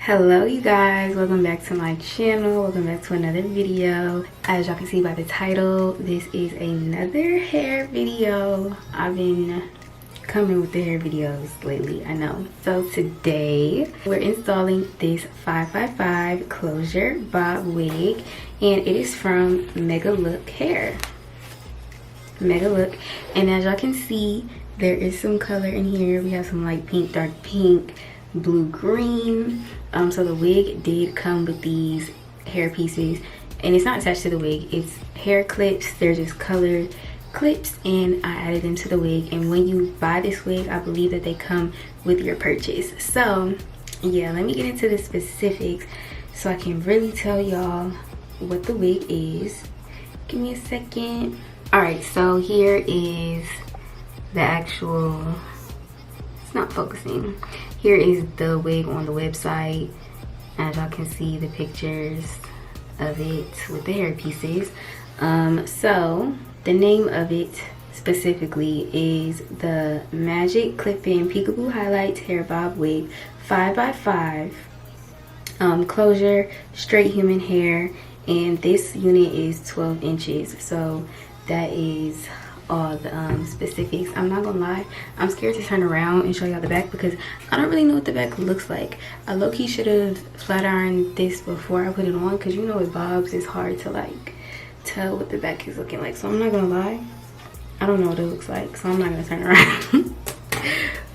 Hello you guys, welcome back to my channel, welcome back to another video. As y'all can see by the title, this is another hair video. I've been coming with the hair videos lately, I know. So today we're installing this 555 closure bob wig, and it is from Megalook hair. Megalook, and as y'all can see, there is some color in here. We have some light pink, dark pink, blue, green. So the wig did come with these hair pieces, and it's not attached to the wig, it's hair clips. They're just colored clips, and I added them to the wig. And when you buy this wig, I believe that they come with your purchase. So yeah, let me get into the specifics so I can really tell y'all what the wig is. Give me a second. All right, so here is the actual, it's not focusing. Here is the wig on the website. As y'all can see the pictures of it with the hair pieces. So the name of it specifically is the Magic Clip-In Peekaboo Highlights Hair Bob Wig 5x5 closure straight human hair, and this unit is 12 inches. So that is all the specifics. I'm not gonna lie, I'm scared to turn around and show y'all the back because I don't really know what the back looks like. I low-key should have flat ironed this before I put it on, because you know with bobs it's hard to like tell what the back is looking like. So I'm not gonna lie, I don't know what it looks like, so I'm not gonna turn around.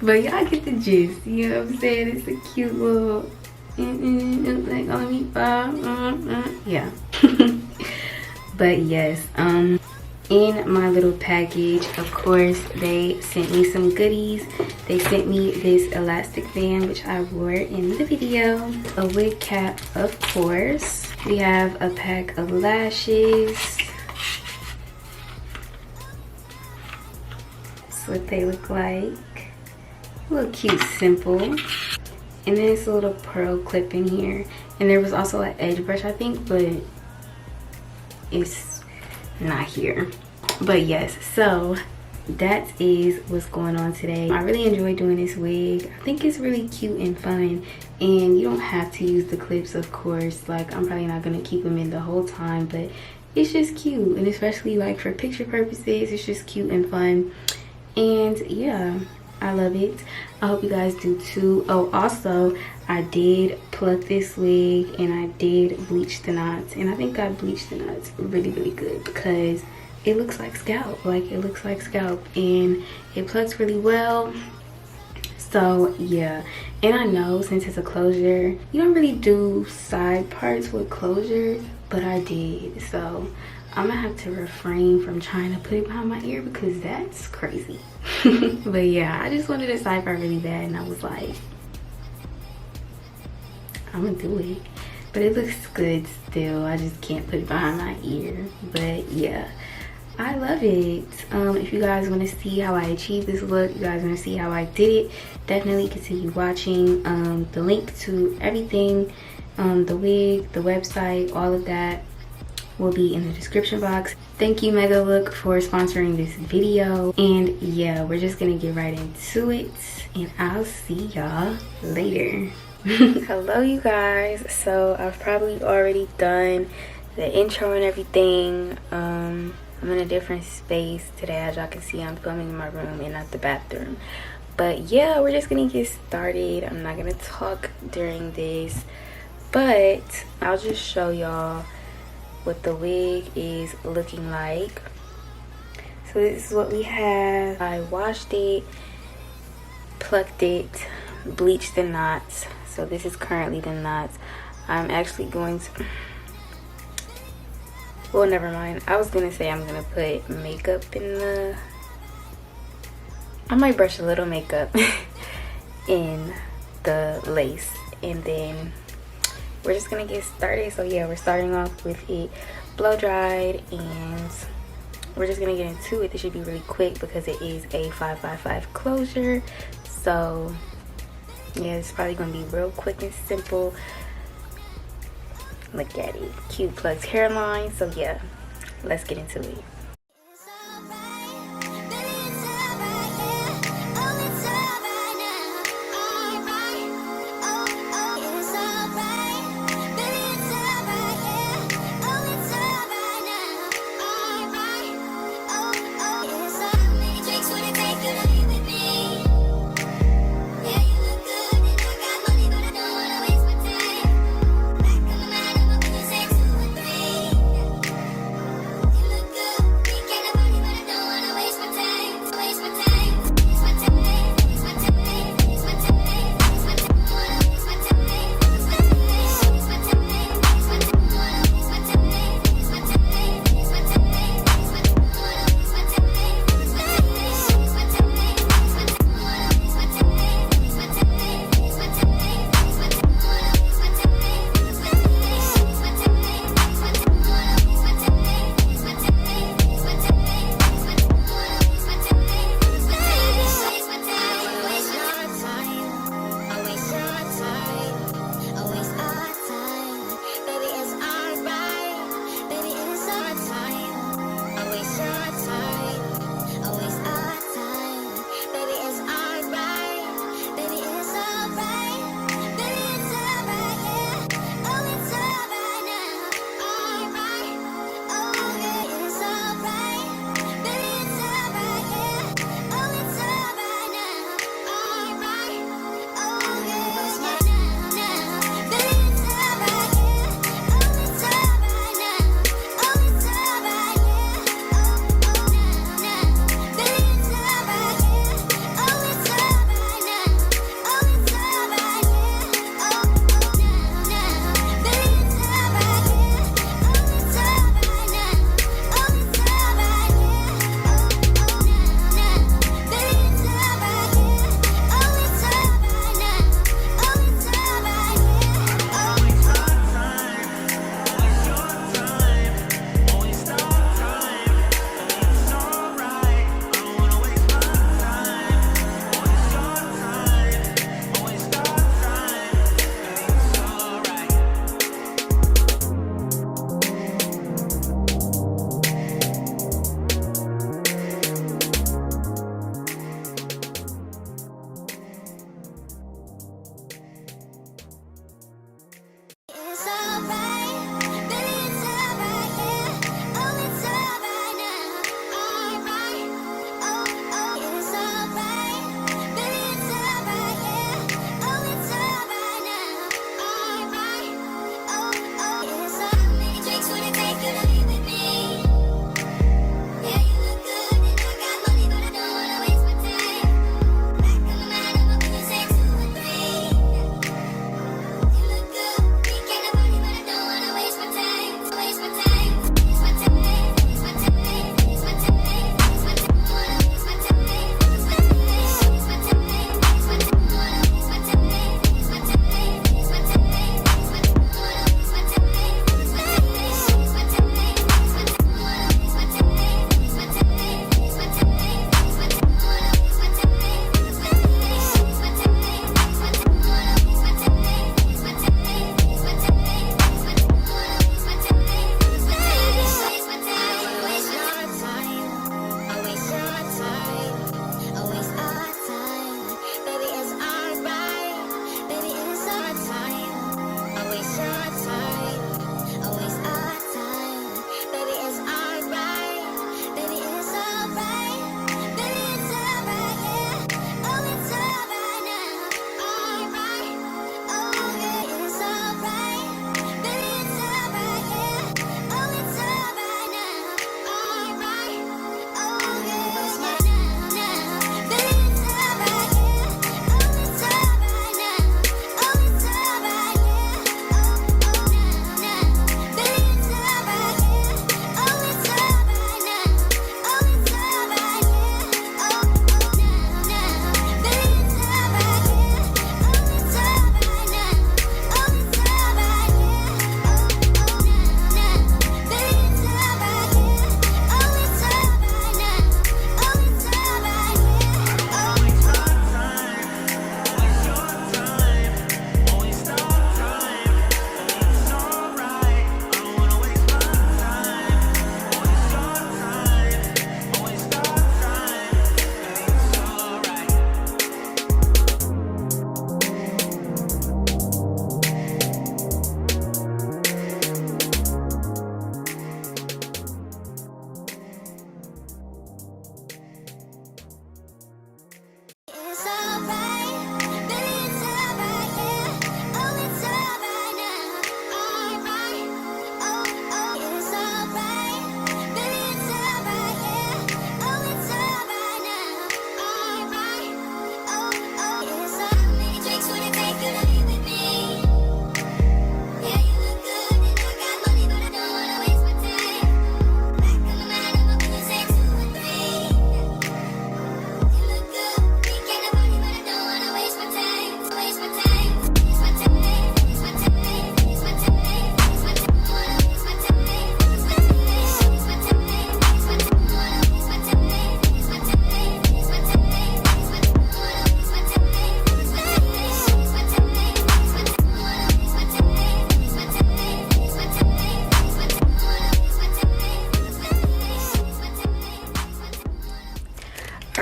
But y'all get the gist, you know what I'm saying? It's a cute little like on me bob. Yeah. But yes, in my little package, of course, they sent me some goodies. They sent me this elastic band, which I wore in the video, a wig cap, of course. We have a pack of lashes. That's what they look like. A little cute, simple. And then it's a little pearl clip in here. And there was also an edge brush, I think, but it's not here. But yes, so that is what's going on today. I really enjoy doing this wig. I think it's really cute and fun, and you don't have to use the clips, of course. Like, I'm probably not gonna keep them in the whole time, but it's just cute, and especially like for picture purposes, it's just cute and fun. And yeah, I love it. I hope you guys do too. Oh, also, I did pluck this wig and I did bleach the knots, and I think I bleached the knots really good because it looks like scalp. Like, it looks like scalp, and it plucks really well. So yeah, and I know since it's a closure, you don't really do side parts with closure, but I did. So I'm gonna have to refrain from trying to put it behind my ear because that's crazy. But yeah, I just wanted a side part really bad, and I was like, I'm gonna do it. But it looks good still. I just can't put it behind my ear. But yeah, I love it. If you guys want to see how I achieved this look, you guys want to see how I did it, definitely continue watching. The link to everything, the wig, the website, all of that will be in the description box. Thank you, Megalook, for sponsoring this video. And yeah, we're just gonna get right into it, and I'll see y'all later. Hello you guys. So I've probably already done the intro and everything. I'm in a different space today. As y'all can see, I'm filming in my room and not the bathroom. But yeah, we're just gonna get started. I'm not gonna talk during this, but I'll just show y'all what the wig is looking like. So this is what we have. I washed it, plucked it, bleached the knots. So this is currently the knots. I'm actually going to, well, never mind. I was gonna say I'm gonna put makeup in the, I might brush a little makeup in the lace, and then we're just gonna get started. So yeah, we're starting off with it blow dried, and we're just gonna get into it. This should be really quick because it is a 555 closure. So yeah, it's probably gonna be real quick and simple. Look at it, cute plucked hairline. So yeah, let's get into it. Good.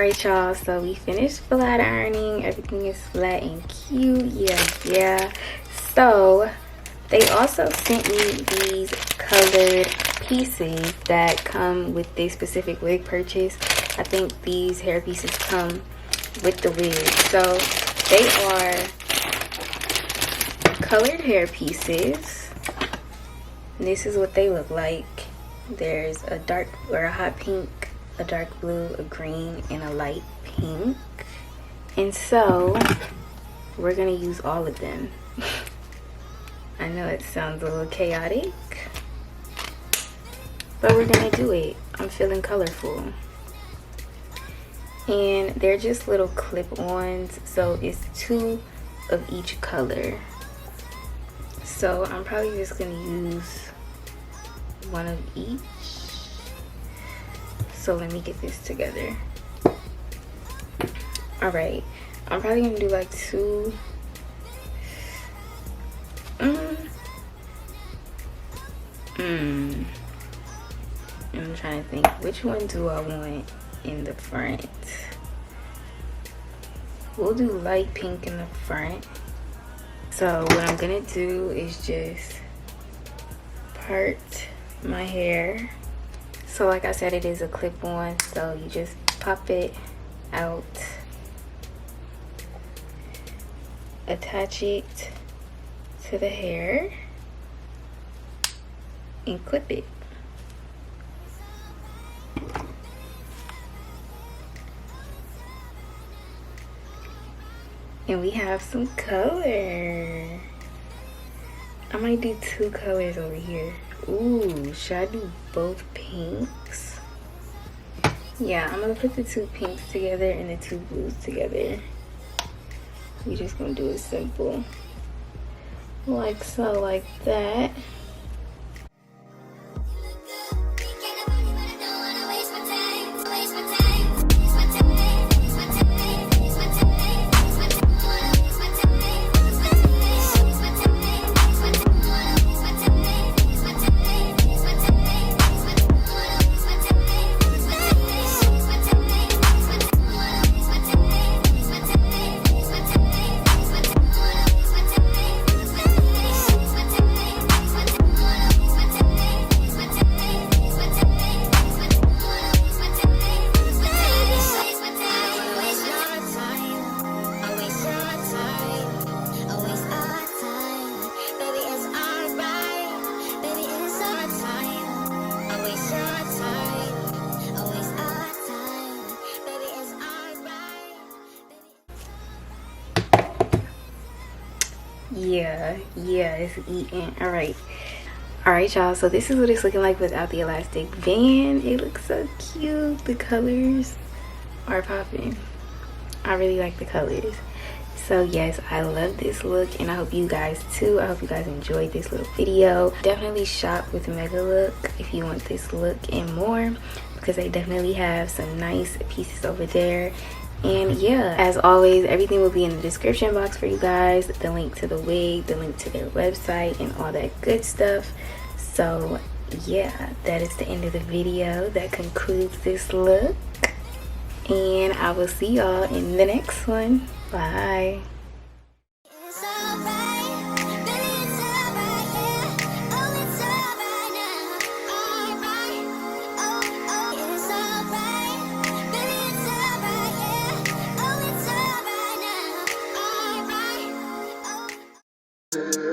Alright y'all, so we finished flat ironing. Everything is flat and cute. Yeah. So they also sent me these colored pieces that come with this specific wig purchase. I think these hair pieces come with the wig. So they are colored hair pieces. This is what they look like. There's a dark or a hot pink, a dark blue, a green, and a light pink. And so we're gonna use all of them. I know it sounds a little chaotic, but we're gonna do it. I'm feeling colorful. And they're just little clip-ons, so it's 2 of each color. So I'm probably just gonna use 1 of each. So let me get this together. All right, I'm probably gonna do like 2. I'm trying to think, which one do I want in the front? We'll do light pink in the front. So what I'm gonna do is just part my hair. So like I said, it is a clip-on, so you just pop it out, attach it to the hair, and clip it. And we have some color. I might do 2 colors over here. Ooh, should I do both pinks? Yeah, I'm gonna put the 2 pinks together and the 2 blues together. We're just gonna do it simple. Like so, like that. Yeah, it's eating. All right y'all, so this is what it's looking like without the elastic band. It looks so cute. The colors are popping. I really like the colors. So yes, I love this look, and I hope you guys too. I hope you guys enjoyed this little video. Definitely shop with Megalook if you want this look and more, because they definitely have some nice pieces over there. And yeah, as always, everything will be in the description box for you guys. The link to the wig, the link to their website, and all that good stuff. So yeah, that is the end of the video. That concludes this look, and I will see y'all in the next one. Bye. Yeah.